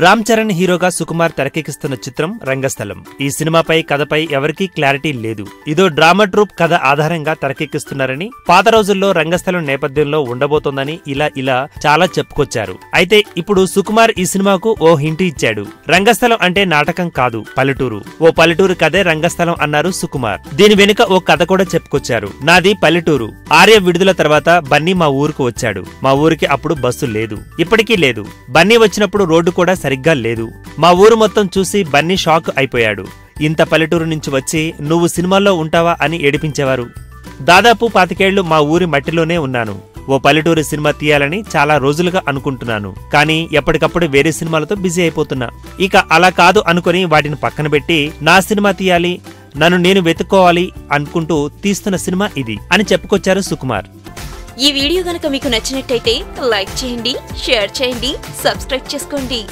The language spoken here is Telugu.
రామ్ చరణ్ హీరోగా సుకుమార్ తెరకెక్కిస్తున్న చిత్రం రంగస్థలం. ఈ సినిమాపై కథపై ఎవరికీ క్లారిటీ లేదు. ఇదో డ్రామా ట్రూప్ కథ ఆధారంగా తెరకెక్కిస్తున్నారని, పాత రోజుల్లో రంగస్థలం నేపథ్యంలో ఉండబోతోందని ఇలా చాలా చెప్పుకొచ్చారు. అయితే ఇప్పుడు సుకుమార్ ఈ సినిమాకు ఓ హింట్ ఇచ్చాడు. రంగస్థలం అంటే నాటకం కాదు, పల్లెటూరు. ఓ పల్లెటూరు కథే రంగస్థలం అన్నారు సుకుమార్. దీని వెనుక ఓ కథ కూడా చెప్పుకొచ్చారు. నాది పల్లెటూరు. ఆర్య విడుదల తర్వాత బన్నీ మా ఊరుకు వచ్చాడు. మా ఊరికి అప్పుడు బస్సు లేదు, ఇప్పటికీ లేదు. బన్నీ వచ్చినప్పుడు రోడ్డు కూడా సరిగ్గా లేదు. మా ఊరు మొత్తం చూసి బన్నీ షాక్ అయిపోయాడు. ఇంత పల్లెటూరు నుంచి వచ్చి నువ్వు సినిమాల్లో ఉంటావా అని ఏడిపించేవారు. దాదాపు 25 ఏళ్లు మా ఊరి మట్టిలోనే ఉన్నాను. ఓ పల్లెటూరు సినిమా తీయాలని చాలా రోజులుగా అనుకుంటున్నాను. కానీ ఎప్పటికప్పుడు వేరే సినిమాలతో బిజీ అయిపోతున్నా. ఇక అలా కాదు అనుకుని వాటిని పక్కన పెట్టి నా సినిమా తీయాలి, నన్ను నేను వెతుక్కోవాలి అనుకుంటూ తీస్తున్న సినిమా ఇది అని చెప్పుకొచ్చారు సుకుమార్. ఈ వీడియో గనుక మీకు నచ్చినట్టయితే లైక్ చేయండి, షేర్ చేయండి, సబ్స్క్రైబ్ చేసుకోండి.